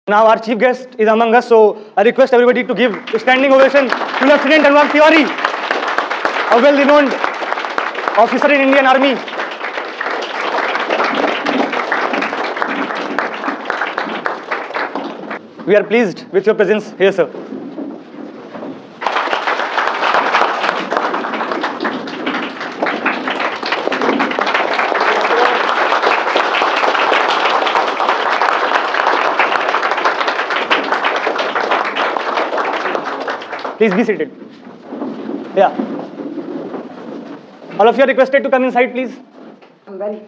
Now our chief guest is among us, so I request everybody to give a standing ovation to Lt.Anurag Tiwari, a well-renowned officer in Indian Army. We are pleased with your presence here, sir. Please be seated. Yeah. All of you are requested to come inside, please. I'm very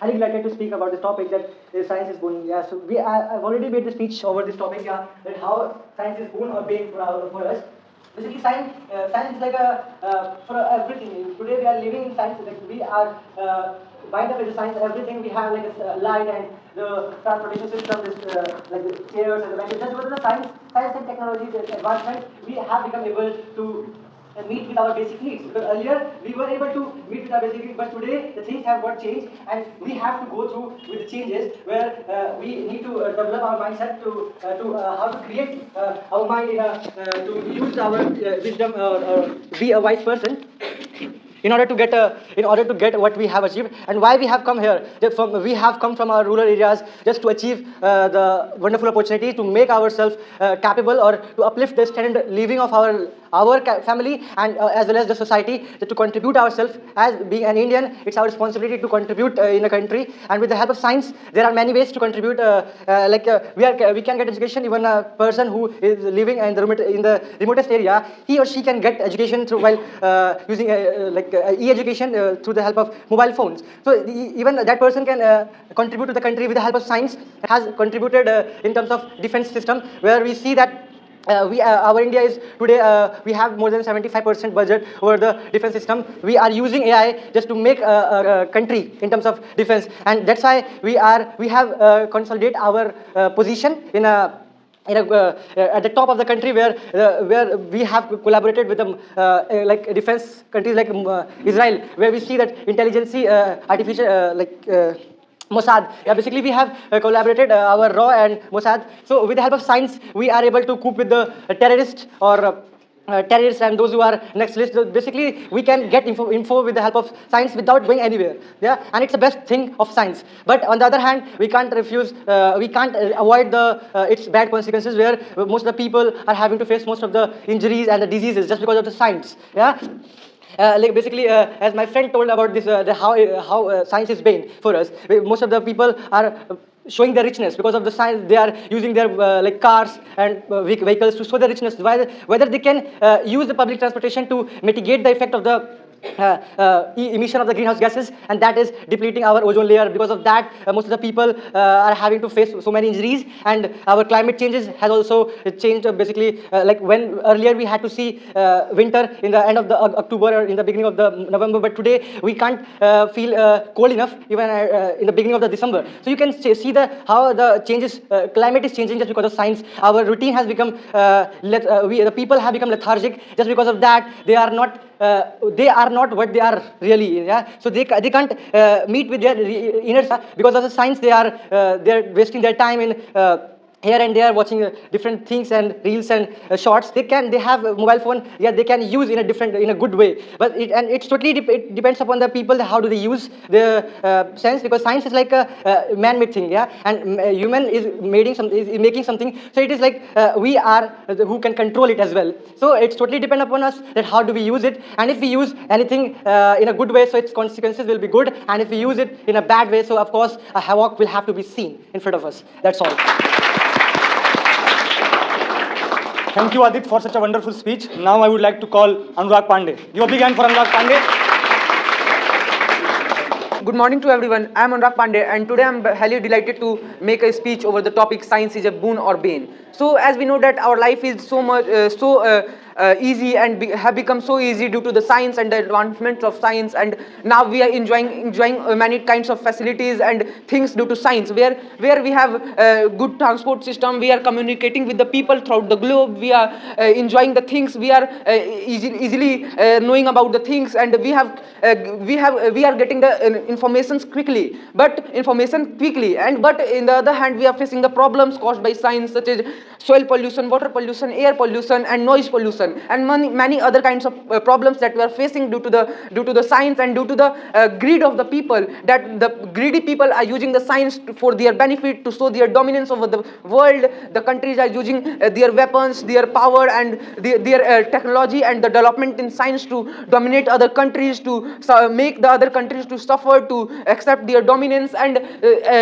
highly delighted to speak about this topic that science is boon. Yeah, so I've already made the speech over this topic. Yeah, that how science is boon or bane for us. Basically, science is like for everything. Today we are living in science. Like we are bind up with the science. Everything we have, like a light and the transportation system, this like the chairs and the benches. That's what the science and technology, the advancement, we have become able to meet with our basic needs. Because earlier we were able to meet with our basic needs, but today the things have got changed, and we have to go through with the changes where we need to develop our mindset to how to create our mind in to use our wisdom or be a wise person. In order to get what we have achieved, and why we have come here. We have come from our rural areas just to achieve the wonderful opportunity to make ourselves capable or to uplift the standard living of our family and as well as the society, to contribute ourselves. As being an Indian, it's our responsibility to contribute in a country, and with the help of science there are many ways to contribute. We can get education. Even a person who is living in the remotest area, he or she can get education through while using e-education through the help of mobile phones. So even that person can contribute to the country with the help of science. It has contributed in terms of defense system, where we see that our India is today, we have more than 75% budget over the defense system. We are using AI just to make a country in terms of defense, and that's why we have consolidated our position in a at the top of the country, where we have collaborated with like defense countries like Israel, where we see that intelligence, artificial Mossad. Yeah, basically we have collaborated our RAW and Mossad. So with the help of science, we are able to cope with the terrorists or terrorists and those who are nextalists. So basically, we can get info with the help of science without going anywhere. Yeah, and it's the best thing of science. But on the other hand, we can't avoid its bad consequences, where most of the people are having to face most of the injuries and the diseases just because of the science. Yeah. As my friend told about this, how science is bane for us. Most of the people are showing their richness because of the science. They are using their like cars and vehicles to show their richness. Whether they can use the public transportation to mitigate the effect of the emission of the greenhouse gases, and that is depleting our ozone layer. Because of that, most of the people are having to face so many injuries, and our climate changes has also changed. Basically, like when earlier we had to see winter in the end of the October or in the beginning of the November, but today we can't feel cold enough even in the beginning of the December. So you can see how the changes, climate is changing just because of science. Our routine has become the people have become lethargic just because of that. They are not what they are really. Yeah, so they can't meet with their inner, because of the science. They're wasting their time in here and there watching different things and reels and shorts. They have a mobile phone. Yeah, they can use in a good way, but it's totally it depends upon the people, how do they use the science, because science is like a man-made thing. Yeah, and human is making something. So it is like we are who can control it as well. So it's totally depend upon us that how do we use it, and if we use anything in a good way, so its consequences will be good, and if we use it in a bad way, so of course a havoc will have to be seen in front of us. That's all. Thank you, Adit, for such a wonderful speech. Now I would like to call Anurag Pandey. Give a big hand for Anurag Pandey. Good morning to everyone. I am Anurag Pandey, and today I am highly delighted to make a speech over the topic science is a boon or bane. So as we know that our life is so easy and have become so easy due to the science and the advancements of science, and now we are enjoying many kinds of facilities and things due to science, where we have good transport system, we are communicating with the people throughout the globe, we are enjoying the things, we are easily knowing about the things, and we are getting the informations quickly, but in the other hand we are facing the problems caused by science, such as soil pollution, water pollution, air pollution, and noise pollution, and many other kinds of problems that we are facing due to the science, and due to the greed of the people, that the greedy people are using the science for their benefit, to show their dominance over the world. The countries are using their weapons, their power, and their technology and the development in science to dominate other countries, to make the other countries to suffer, to accept their dominance. And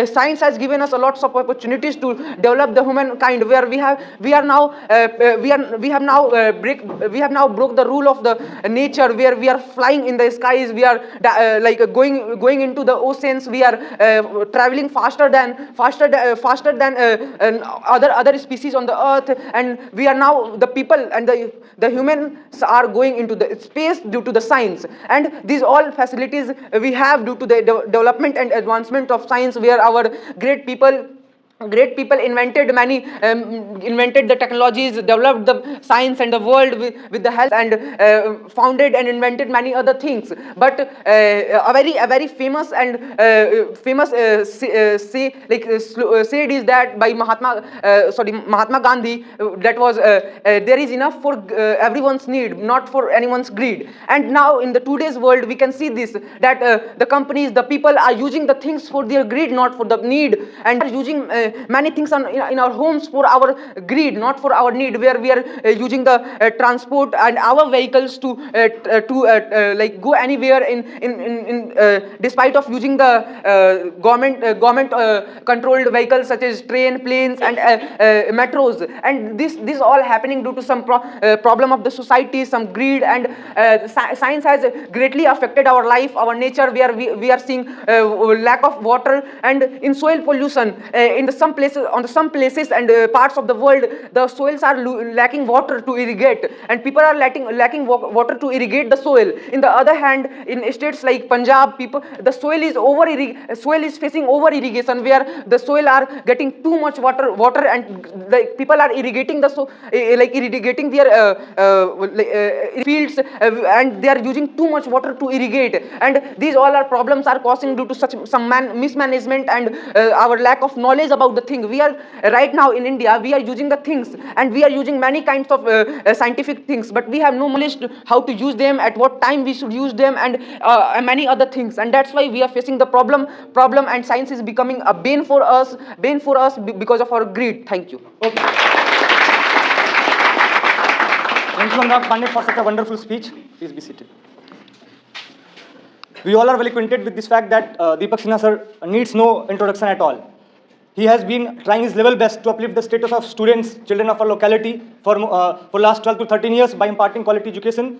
science has given us a lot of opportunities to develop the humankind, where we have now broke the rule of the nature, where we are flying in the skies, we are going into the oceans, we are traveling faster than other species on the earth, and we are now, the people and the humans are going into the space due to the science. And these all facilities we have due to the development and advancement of science, where our great people invented the technologies, developed the science and the world with the help, and founded and invented many other things. But a very famous said is that by Mahatma Gandhi, that was there is enough for everyone's need, not for anyone's greed. And now in the today's world we can see this, that the companies, the people are using the things for their greed, not for the need, and are using many things in our homes for our greed, not for our need, where we are using the transport and our vehicles to go anywhere in despite of using the government controlled vehicles such as train, planes, and metros. And this all happening due to some problem of the society, some greed, and science has greatly affected our life, our nature, where we are seeing lack of water, and in soil pollution in some places and parts of the world, the soils are lacking water to irrigate, and people are lacking water to irrigate the soil. In the other hand, in states like Punjab, the soil is facing over irrigation, where the soil are getting too much water, and the people are irrigating irrigating their fields, and they are using too much water to irrigate. And these all are problems are causing due to some mismanagement and our lack of knowledge about the thing. We are right now in India, we are using the things, and we are using many kinds of scientific things, but we have no knowledge how to use them, at what time we should use them, and many other things. And that's why we are facing the problem, and science is becoming a bane for us because of our greed. Thank you. Okay. Thank you, Anurag Pandey, for such a wonderful speech. Please be seated. We all are well acquainted with this fact that Deepak Sinha sir needs no introduction at all. He has been trying his level best to uplift the status of students, children of our locality for last 12 to 13 years by imparting quality education.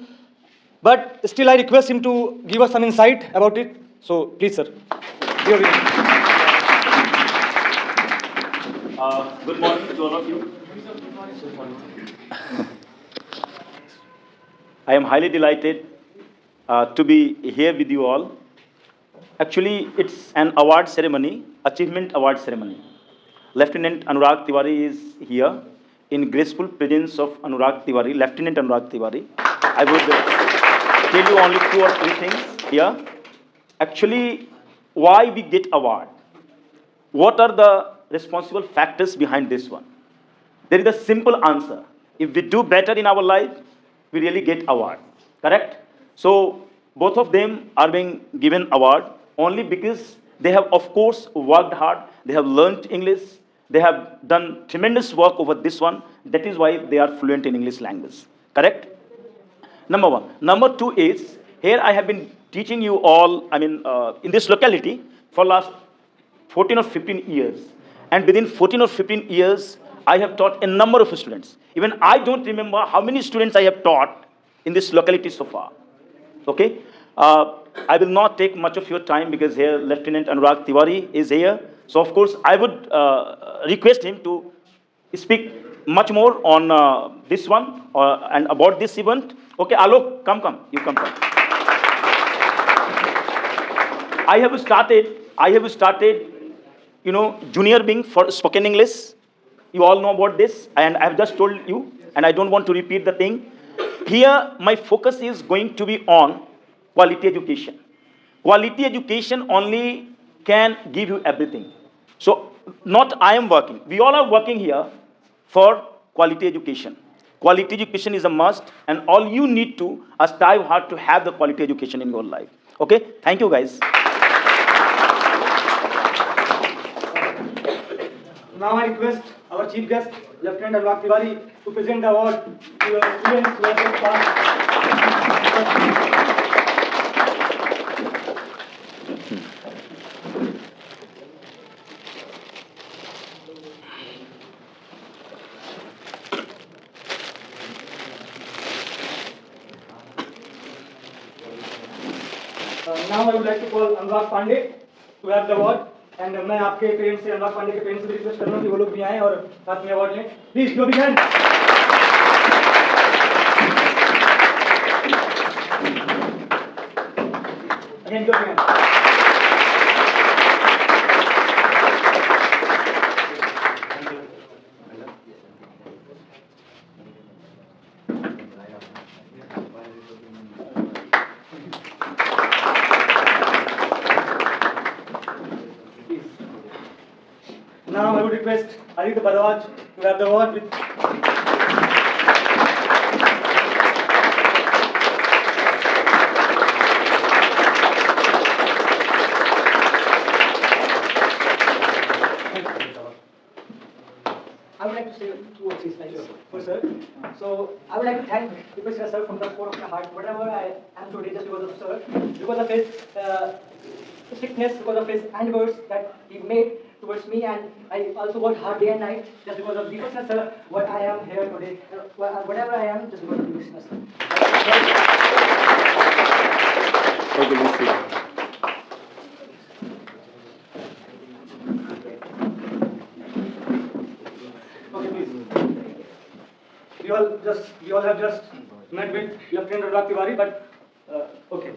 But still I request him to give us some insight about it. So please, sir. Good morning to all of you. I am highly delighted to be here with you all. Actually, it's an award ceremony, achievement award ceremony. Lt.Anurag Tiwari is here in graceful presence of Anurag Tiwari, Lt. Anurag Tiwari. I would tell you only 2 or 3 things here. Actually, why we get award? What are the responsible factors behind this one? There is a simple answer. If we do better in our life, we really get award. Correct? So both of them are being given award only because they have, of course, worked hard. They have learned English. They have done tremendous work over this one. That is why they are fluent in English language. Correct? Number 1. Number 2 is, here I have been teaching you all, in this locality for last 14 or 15 years. And within 14 or 15 years, I have taught a number of students. Even I don't remember how many students I have taught in this locality so far. Okay? I will not take much of your time because here Lt.Anurag Tiwari is here. So of course, I would request him to speak much more on this one and about this event. Okay, Alok, come, you come. I have started, junior being for spoken English. You all know about this, and I have just told you, and I don't want to repeat the thing. Here, my focus is going to be on quality education. Quality education only can give you everything. So, not I am working. We all are working here for quality education. Quality education is a must, and all you need to strive hard to have the quality education in your life. Okay? Thank you, guys. Now I request our chief guest, Lt.Anurag Tiwari, to present the award to our students who have just passed. Now I would like to call Anurag Pandey to have the award. And मैं आपके parents से अनुराग पांडे के parents से भी request करूंगा कि वो लोग भी आएं और साथ में अवार्ड लें. Please go big hand. Again go big hand. Now I would request Aditya Bharadwaj to have the award with. I would like to say two or three slides for sir. So I would like to thank Professor sir from the core of my heart. Whatever I am today, just because of sir, because of his strictness, because of his endeavors that he made towards me, and I also worked hard day and night just because of Deepak sir. What I am here today, whatever I am, just because of Deepak sir. Okay, let's see. Okay, please. We all have just met with Lt.Anurag Tiwari, but okay.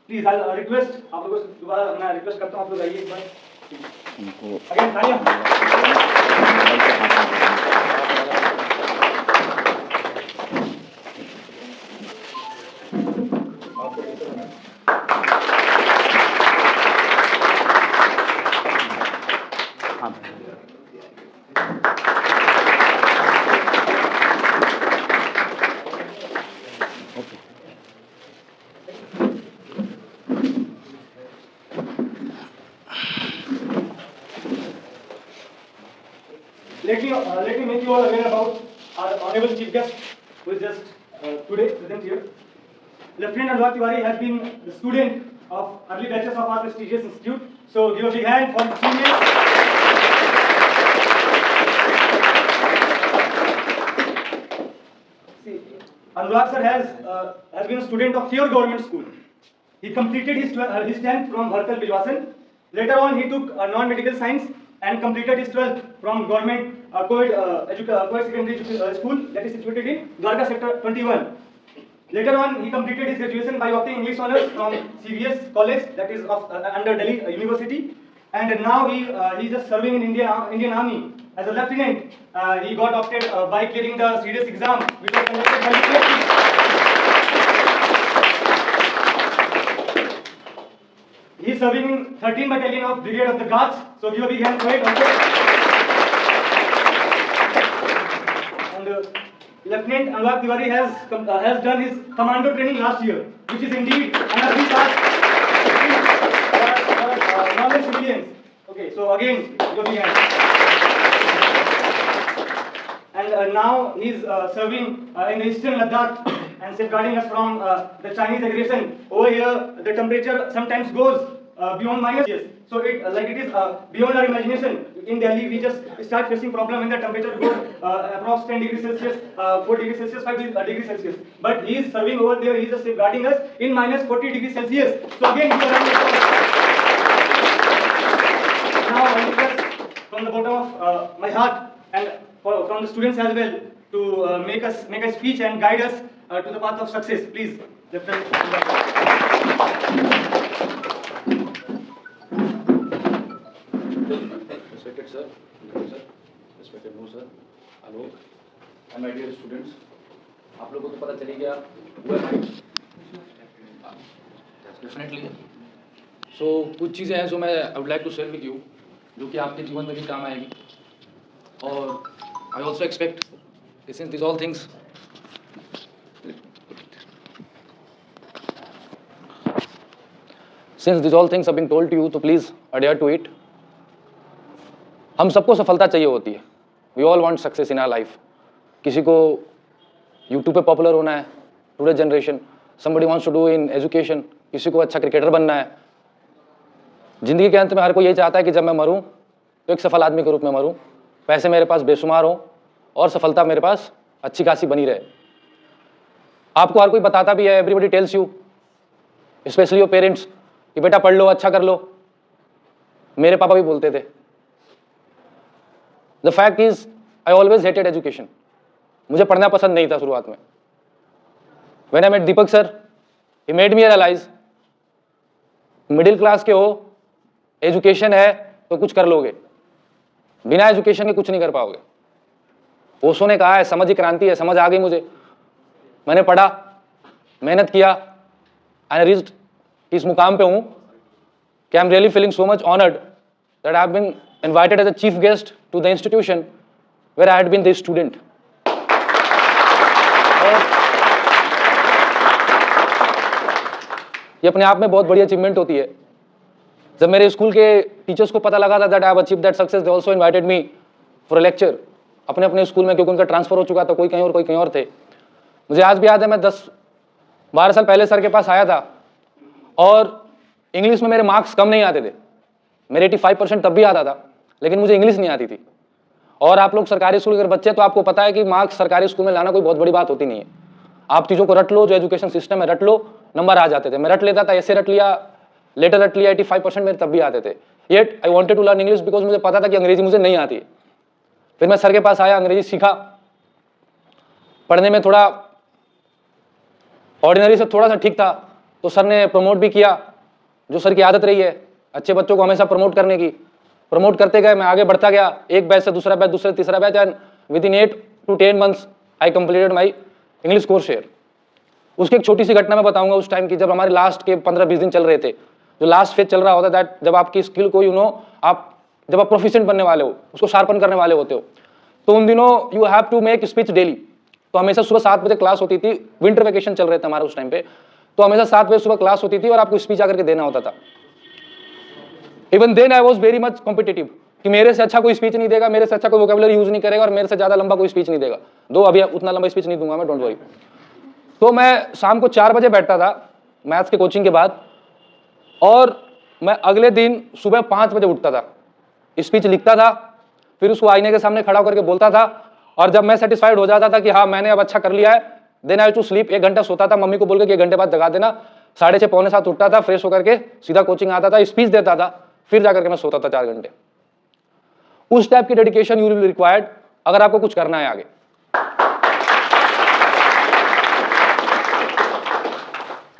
Please, I'll request आप लोगों से दोबारा मैं request करता हूँ आप लोग आइए एक बार. Again, तालियां. Let me make you all aware about our honorable chief guest who is just today present here. Lt.Anurag Tiwari has been the student of early batches of our prestigious institute. So give a big hand for the seniors. See, Anurag sir has been a student of Tiwari government school. He completed his 10th from Bhartal Bijwasan. Later on, he took non-medical science and completed his 12th from government co-ed secondary school that is situated in Dwarka sector 21. Later on, he completed his graduation by obtaining English honors from CVS College, that is under Delhi University. And now he is just serving in Indian Army as a lieutenant. He got opted by clearing the serious exam, which was conducted by the PFP. He is serving in 13th Battalion of Brigade of the Guards. So give a big hand for it. And Lt.Anurag Tiwari has done his commando training last year, which is indeed an early task for normal civilians. Okay, so again, give a big hand. And now he is serving in the eastern Ladakh and safeguarding us from the Chinese aggression. Over here, the temperature sometimes goes beyond minus. Yes. So it is beyond our imagination. In Delhi, we just start facing problem when the temperature goes approx 10 degrees Celsius, 4 degrees Celsius, 5 degrees Celsius. But he is serving over there. He is just safeguarding us in minus 40 degrees Celsius. So again, we are now I request from the bottom of my heart and from the students as well to make a speech and guide us to the path of success. Please, Respected sir, respected no sir, Alok, and my dear students, आप लोगों को तो पता चली गया हुआ है definitely. सो कुछ चीज़ें हैं जो मैं I would like to share with you, जो कि आपके जीवन में भी काम आएगी। और I also expect since this all things are being told to you, तो प्लीज़ अडेयर टू इट। हम सबको सफलता चाहिए होती है, we all want success in our life. किसी को यूट्यूब पे पॉपुलर होना है, today generation, somebody wants to do in education, किसी को अच्छा क्रिकेटर बनना है। जिंदगी के अंत में हर कोई यही चाहता है कि जब मैं मरूं तो एक सफल आदमी के रूप में मरूं, पैसे मेरे पास बेशुमार हों और सफलता मेरे पास अच्छी खासी बनी रहे। आपको हर कोई बताता भी है, everybody tells you, specially your parents, कि बेटा पढ़ लो, अच्छा कर लो। मेरे पापा भी बोलते थे। The fact is I always hated education. मुझे पढ़ना पसंद नहीं था शुरुआत में। When I met Deepak sir, he made me realise, middle class के हो, एजुकेशन है तो कुछ कर लोगे, बिना एजुकेशन के कुछ नहीं कर पाओगे। ओशो ने कहा है समझ ही क्रांति है, समझ आ गई मुझे। मैंने पढ़ा, मेहनत किया, एंड रीच्ड इस मुकाम पे हूं कि I am really feeling so much honoured that I have been invited as a chief guest to the institution where I had been the student. ये अपने आप में बहुत बड़ी अचीवमेंट होती है। जब मेरे स्कूल के टीचर्स को पता लगा था that I have achieved that success, they also invited me for a lecture अपने अपने स्कूल में, क्योंकि उनका ट्रांसफर हो चुका था, कोई कहीं और कोई कहीं और थे। मुझे आज भी याद है, मैं 10-12 साल पहले सर के पास आया था और इंग्लिश में मेरे मार्क्स कम नहीं आते थे। मेरे 85% तब भी आता था, लेकिन मुझे इंग्लिश नहीं आती थी। और आप लोग सरकारी स्कूल के बच्चे, तो आपको पता है कि मार्क्स सरकारी स्कूल में लाना कोई बहुत बड़ी बात होती नहीं है। आप चीज़ों को रट लो, जो एजुकेशन सिस्टम है रट लो, नंबर आ जाते थे। मैं रट लेता था, ऐसे रट लिया, लेटर रट लिया, 85% मेरे तब भी आते थे। Yet I wanted to learn English because मुझे पता था कि अंग्रेजी मुझे नहीं आती। फिर मैं सर के पास आया, अंग्रेजी सीखा, पढ़ने में थोड़ा ऑर्डिनरी से थोड़ा सा ठीक था, तो सर ने प्रमोट भी किया, जो सर की आदत रही है अच्छे बच्चों को हमेशा प्रमोट करने की। प्रमोट करते गए, मैं आगे बढ़ता गया, एक बैच से दूसरा बैच, दूसरे से तीसरा batch, and with in 8 to 10 months I completed my English course share. उसकी एक छोटी सी घटना मैं बताऊंगा उस टाइम की, जब हमारे लास्ट के 15-20 दिन चल रहे थे, जो लास्ट फेज चल रहा होता है, दैट जब आपकी स्किल को आप जब आप प्रोफिशिएंट बनने वाले हो, उसको शार्पन करने वाले होते हो, तो उन दिनों you have to make speech daily. तो हमेशा सुबह 7 बजे क्लास होती थी, विंटर वेकेशन चल रहे थे हमारे उस टाइम पे, तो हमेशा 7 बजे सुबह क्लास होती थी और आपको स्पीच आकर के देना होता था। Even then I was very much competitive, कि मेरे से अच्छा कोई स्पीच नहीं देगा, मेरे से अच्छा कोई वोकेबुलरी यूज नहीं करेगा और मेरे से ज्यादा लंबा कोई स्पीच नहीं देगा। दो अभी उतना लंबा स्पीच नहीं दूंगा मैं, डोंट वरी। तो मैं शाम को 4 बजे बैठता था मैथ्स के कोचिंग के बाद, और मैं अगले दिन सुबह 5 बजे उठता था, स्पीच लिखता था, फिर उसको आईने के सामने खड़ा करके बोलता था, और जब मैं सेटिस्फाइड हो जाता था कि हाँ मैंने अब अच्छा कर लिया है, देन आई टू स्लीप। 1 घंटा सोता था, मम्मी को बोल के 1 घंटे बाद जगा देना। 6:30 पौने 7 उठता था, फ्रेश होकर के सीधा कोचिंग आता था, स्पीच देता था, फिर जाकर के मैं सोता था 4 घंटे। उस टाइप की dedication you will be required अगर आपको कुछ करना है आगे।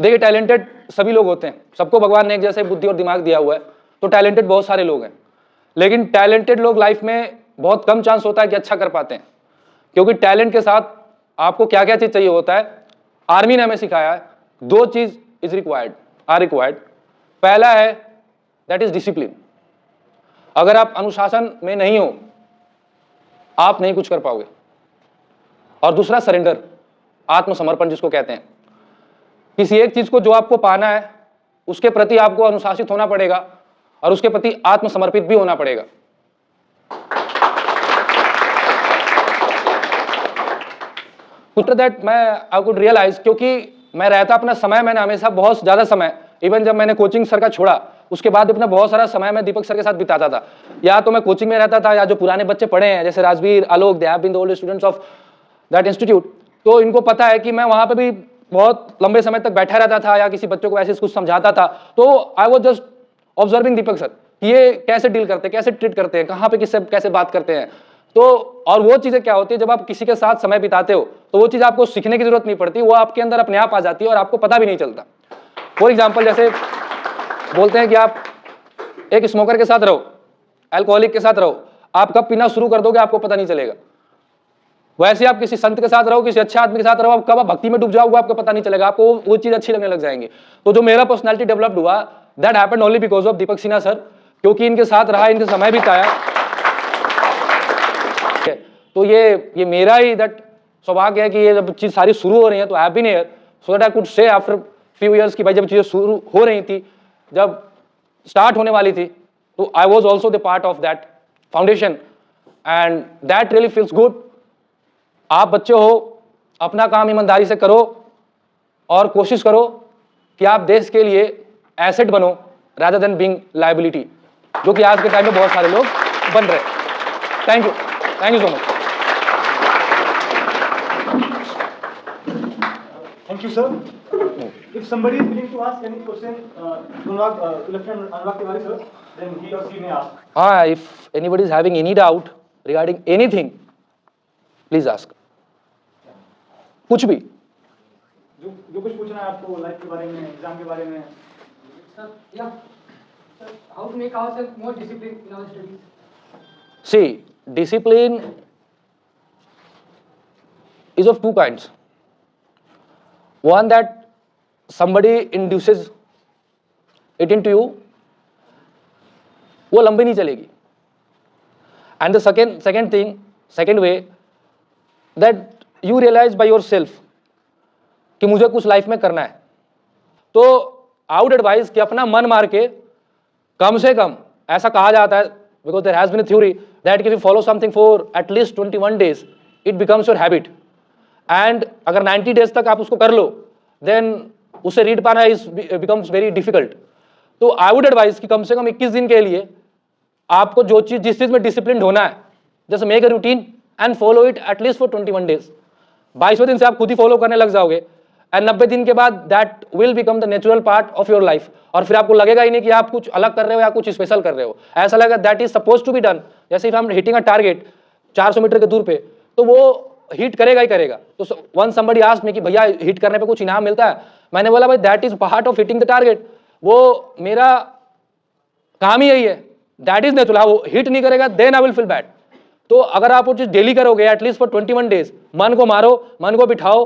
देखिए, टैलेंटेड सभी लोग होते हैं, सबको भगवान ने एक जैसे बुद्धि और दिमाग दिया हुआ है, तो टैलेंटेड बहुत सारे लोग हैं, लेकिन टैलेंटेड लोग लाइफ में बहुत कम चांस होता है कि अच्छा कर पाते हैं, क्योंकि टैलेंट के साथ आपको क्या क्या चीज चाहिए होता है। आर्मी ने हमें सिखाया है 2 चीज आर रिक्वायर्ड। पहला है दैट इज डिसिप्लिन। अगर आप अनुशासन में नहीं हो, आप नहीं कुछ कर पाओगे। और दूसरा सरेंडर, आत्मसमर्पण जिसको कहते हैं। किसी एक चीज को जो आपको पाना है, उसके प्रति आपको अनुशासित होना पड़ेगा और उसके प्रति आत्मसमर्पित भी होना पड़ेगा। After that I could realise, क्योंकि मैं रहता अपना समय, मैंने हमेशा बहुत ज्यादा समय, इवन जब मैंने कोचिंग सर का छोड़ा उसके बाद अपना बहुत सारा समय मैं दीपक सर के साथ बिताता था। या तो मैं कोचिंग में रहता था, या जो पुराने बच्चे पढ़े हैं जैसे Rajveer, Alok, they have been the old students of that institute, तो इनको पता है कि मैं वहां पे भी बहुत लंबे समय तक बैठा रहता था या किसी बच्चों को ऐसे कुछ समझाता था। तो I was just observing Deepak sir, ये कैसे डील करते हैं, कैसे ट्रीट करते हैं, कहाँ पे किससे कैसे बात करते हैं। तो और वो चीज़ें क्या होती है, जब आप किसी के साथ समय बिताते हो तो वो चीज़ आपको सीखने की जरूरत नहीं पड़ती, वो आपके अंदर अपने आप आ जाती है और आपको पता भी नहीं चलता। फॉर एग्जाम्पल, जैसे बोलते हैं कि आप एक स्मोकर के साथ रहो, अल्कोहलिक के साथ रहो, आप कब पीना शुरू कर दोगे आपको पता नहीं चलेगा। वैसे आप किसी संत के साथ रहो, किसी अच्छे आदमी के साथ रहो, आप कब आप भक्ति में डूब जाओगे आपको पता नहीं चलेगा, आपको वो चीज़ अच्छी लगने लग जाएंगी। तो जो मेरा पर्सनैलिटी डेवलप्ड हुआ, that happened only because of Deepak Sinha sir, क्योंकि इनके साथ रहा, इनके समय बिताया। तो ये मेरा ही दैट सौभाग्य है कि ये जब चीज़ सारी शुरू हो रही है तो I have been here so that I could say after few years की भाई जब चीज़ें शुरू हो रही थी, जब स्टार्ट होने वाली थी, तो I was also the part of that foundation and that really feels good. आप बच्चे हो, अपना काम ईमानदारी से करो और कोशिश करो कि आप देश के लिए एसेट बनो रादर देन बीइंग लायबिलिटी, जो कि आज के टाइम में बहुत सारे लोग बन रहे हैं। Thank you so much. Thank you, sir. If somebody is willing to ask any question, Lt.Anurag Tiwari, sir, then he or she may ask. If anybody is having any doubt regarding anything, please ask. कुछ भी जो कुछ पूछना है आपको life के बारे में, एग्जाम के बारे में। Sir, yeah. Sir, how to make ourselves more disciplined in our studies? See, discipline is of two kinds. One that somebody induces it into you, वो लंबी नहीं चलेगी। And the second way that you realize by yourself कि मुझे कुछ life में करना है, तो I would advise कि अपना मन मार के कम से कम, ऐसा कहा जाता है because there has been a theory that if you follow something for at least 21 days it becomes your habit and अगर 90 days तक आप उसको कर लो then उसे रीड पाना becomes very difficult। तो I would advise कि कम से कम 21 दिन के लिए आपको जिस चीज में डिसिप्लिन होना है, just make a routine and follow it at least for 21 days. 22वें दिन से आप खुद ही फॉलो करने लग जाओगे एंड 90 दिन के बाद that will become the natural part of your life, और फिर आपको लगेगा ही नहीं कि आप कुछ अलग कर रहे हो या कुछ स्पेशल कर रहे हो, ऐसा लगेगा that is suppose to be done. जैसे if I am hitting a target 400 metre के दूर पे, तो वो हिट करेगा ही करेगा। तो वन समबडी आस्क्ड मी कि भैया हिट करने पे कुछ इनाम मिलता है, मैंने बोला भाई that is part of hitting the target, वो मेरा काम ही यही है, दैट इज नेचुरल। वो हिट नहीं करेगा then I will feel bad. तो अगर आप वो चीज डेली करोगे एटलीस्ट फॉर 21 डेज, मन को मारो, मन को बिठाओ,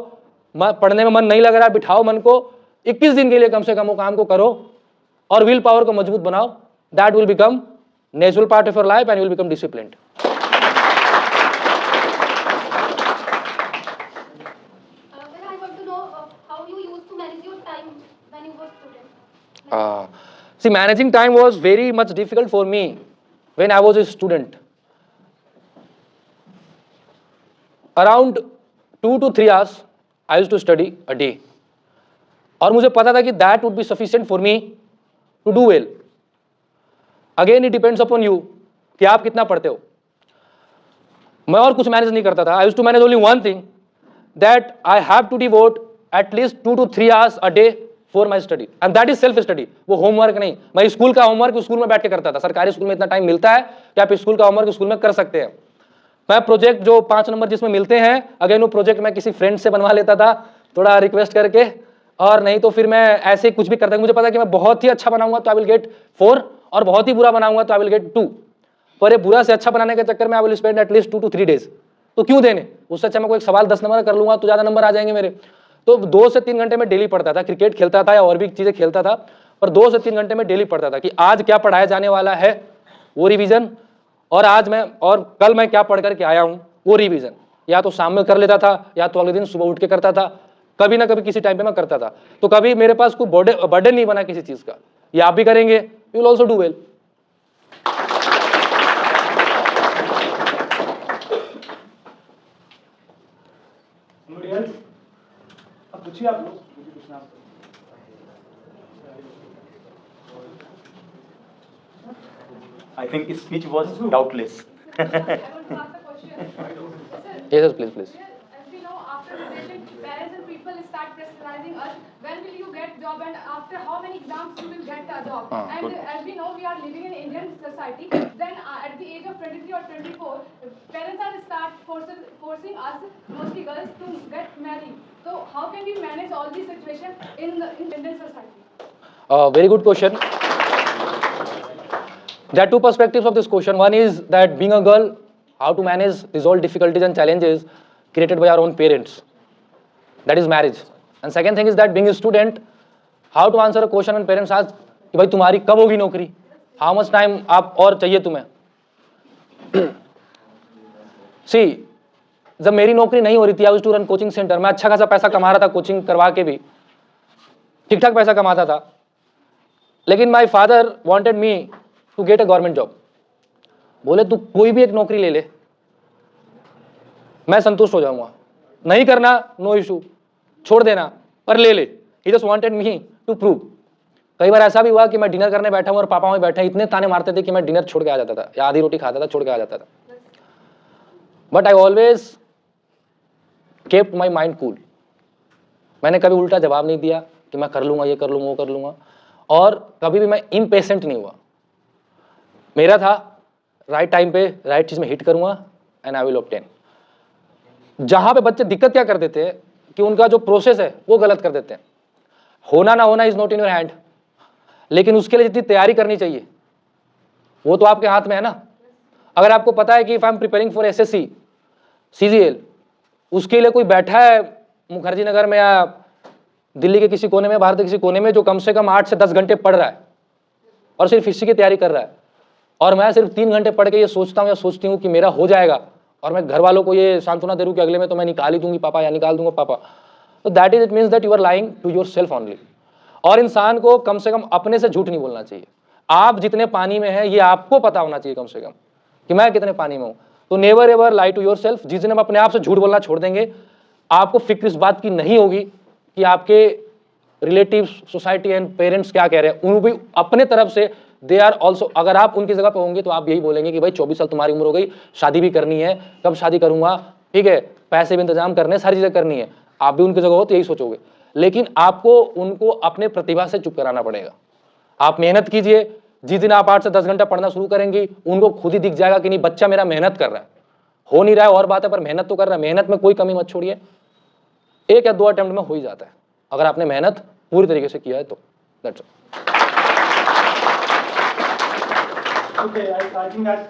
पढ़ने में मन नहीं लग रहा है, बिठाओ मन को, 21 दिन के लिए कम से कम वो काम को करो और विल पावर को मजबूत बनाओ, that will become natural part of your life and will become disciplined. See, managing time was very much difficult for me when I was a student. Around 2 to 3 hours I used to study a day. और मुझे पता था कि that would be sufficient for me to do well. Again, it depends upon you कि आप कितना पढ़ते हो। मैं और कुछ मैनेज नहीं करता था। I used to manage only one thing, that I have to devote at least 2 to 3 hours a day for my study, and that is self study। वो होमवर्क नहीं, मैं स्कूल का होमवर्क स्कूल में बैठ के करता था। सरकारी स्कूल में इतना टाइम मिलता है कि आप स्कूल का होमवर्क स्कूल में कर सकते हैं। मैं प्रोजेक्ट जो 5 नंबर जिसमें मिलते हैं, अगेन वो प्रोजेक्ट मैं किसी फ्रेंड से बनवा लेता था थोड़ा रिक्वेस्ट करके, और नहीं तो फिर मैं ऐसे कुछ भी करता। मुझे पता कि मैं बहुत ही अच्छा बनाऊंगा तो आई विल गेट 4 और बहुत ही बुरा बनाऊंगा तो आई विल गेट 2, पर ये बुरा से अच्छा बनाने के चक्कर में I will spend at least 2 to 3 days। तो क्यों देने, उससे अच्छा मैं कोई सवाल 10 नंबर कर लूंगा तो ज़्यादा नंबर आ जाएंगे मेरे। तो 2 से 3 घंटे में डेली पढ़ता था, क्रिकेट खेलता था या और भी चीज़ें खेलता था, पर 2 से 3 घंटे में डेली पढ़ता था कि आज क्या पढ़ाया जाने वाला है वो रिवीजन, और आज मैं और कल मैं क्या पढ़ करके आया हूँ वो रिवीजन। या तो शाम में कर लेता था या तो अगले दिन सुबह उठ के करता था, कभी ना कभी किसी टाइम पे मैं करता था। तो कभी मेरे पास कोई बर्डन नहीं बना किसी चीज़ का। ये आप भी करेंगे, you will also do well. पूछिए आप लोग पूछना। I think his speech was doubtless. I want to ask a question. Yes, please. As we know, after revision, parents and people start pressurizing advising us when will you get job and after how many exams you will get a job. And good. as we know, we are living in Indian society. Then at the age of 23 or 24, parents are forcing us, mostly girls, to get married. So how can we manage all these situations in Indian society? Very good question. There are two perspectives of this question. One is that being a girl, how to manage these all difficulties and challenges created by our own parents. That is marriage. And second thing is that being a student, how to answer a question when parents ask कि भाई तुम्हारी कब होगी नौकरी? How much time आप और चाहिए तुम्हें? See, जब मेरी नौकरी नहीं हो रही थी, I used to run coaching centre, मैं अच्छा खासा पैसा कमा रहा था कोचिंग करवा के भी, ठीक ठाक पैसा कमाता था, लेकिन my father wanted me to get a government job. बोले तू कोई भी एक नौकरी ले ले, मैं संतुष्ट हो जाऊंगा, नहीं करना नो इशू, छोड़ देना पर ले ले. He just wanted me to prove. कई बार ऐसा भी हुआ कि मैं डिनर करने बैठा हूं और पापा वहीं बैठे इतने ताने मारते थे कि मैं डिनर छोड़ के आ जाता था या आधी रोटी खाता था, छोड़ के आ जाता था. But I always kept my mind cool. मैंने कभी उल्टा जवाब नहीं दिया कि मैं कर लूंगा, ये कर लूंगा, वो कर लूंगा, और कभी भी मैं इम्पेशेंट नहीं हुआ. मेरा था राइट टाइम पे राइट चीज में हिट करूंगा एंड आई विल ऑब्टेन. जहां पे बच्चे दिक्कत क्या कर देते हैं कि उनका जो प्रोसेस है वो गलत कर देते हैं. होना ना होना is not in your hand, लेकिन उसके लिए जितनी तैयारी करनी चाहिए वो तो आपके हाथ में है ना. अगर आपको पता है कि if I am preparing for SSC CGL, उसके लिए कोई बैठा है मुखर्जी नगर में या दिल्ली के किसी कोने में, भारत के किसी कोने में, जो कम से कम 8 से 10 घंटे पढ़ रहा है और सिर्फ इसी की तैयारी कर रहा है, और मैं सिर्फ 3 घंटे पढ़ के ये सोचता हूँ या सोचती हूँ कि मेरा हो जाएगा, और मैं घर वालों को ये सांत्वना दे दूँ कि अगले में तो मैं निकाल ही दूंगी पापा या निकाल दूंगा पापा, तो that is it means that you are lying to yourself only. और इंसान को कम से कम अपने से झूठ नहीं बोलना चाहिए. आप जितने पानी में है ये आपको पता होना चाहिए कम से कम कि मैं कितने पानी में हूँ. तो never ever lie to yourself. जिस दिन हम अपने आप से झूठ बोलना छोड़ देंगे, आपको फिक्र इस बात की नहीं होगी कि आपके रिलेटिव्स, सोसाइटी एंड पेरेंट्स क्या कह रहे हैं. उन भी अपने तरफ से दे आर ऑल्सो, अगर आप उनकी जगह पर होंगे तो आप यही बोलेंगे कि भाई 24 साल तुम्हारी उम्र हो गई, शादी भी करनी है, कब शादी करूंगा, ठीक है, पैसे भी इंतजाम करने, सारी चीजें करनी है. आप भी उनकी जगह हो तो यही सोचोगे, लेकिन आपको उनको अपने प्रतिभा से चुप कराना पड़ेगा. आप मेहनत कीजिए. जिस दिन आप 8 से 10 घंटा पढ़ना शुरू करेंगी, उनको खुद ही दिख जाएगा कि नहीं बच्चा मेरा मेहनत कर रहा है. हो नहीं रहा है और बात है, पर मेहनत तो कर रहा है. मेहनत में कोई कमी मत छोड़िए. 1 या 2 अटेम्प्ट में हो ही जाता है अगर आपने मेहनत पूरी तरीके से किया है तो. That's all. Okay, I think that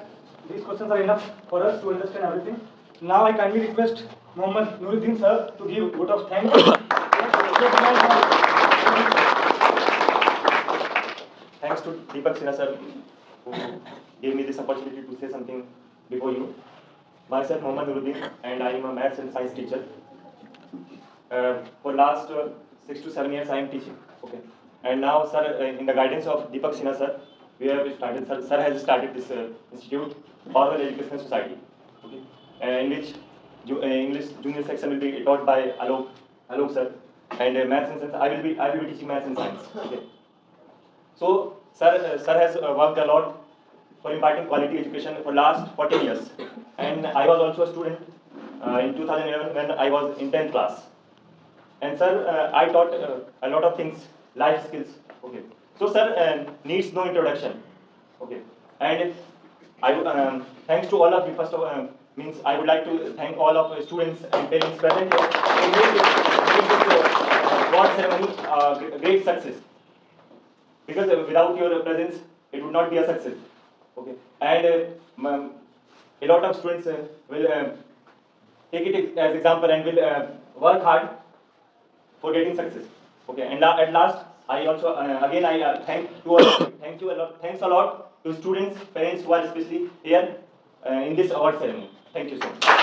these questions are enough for us to understand everything. Now I kindly request Mohammad Nuruddin sir to give vote of thanks. Thanks to Deepak Sinha sir who gave me this opportunity to say something before you. Myself Mohammad Nuruddin and I am a maths and science teacher. For last 6 to 7 years I am teaching. Okay. And now sir, in the guidance of Deepak Sinha sir, we have started. Sir has started this institute, Orwell Educational Society. Okay. In which English junior section will be taught by Alok sir, and maths and science I will be teaching maths and science. Okay. So sir has worked a lot for imparting quality education for last 14 years, and I was also a student in 2011 when I was in 10th class. And sir, I taught a lot of things, life skills. Okay. So sir needs no introduction. Okay. And thanks to all of you. First of all, means I would like to thank all of students and parents present here to make this award ceremony a great success. Because without your presence, it would not be a success. Okay. And a lot of students will take it as example and will work hard for getting success. Okay. And at last, I also again I thanks a lot to students, parents who are especially here in this award ceremony. Thank you so much.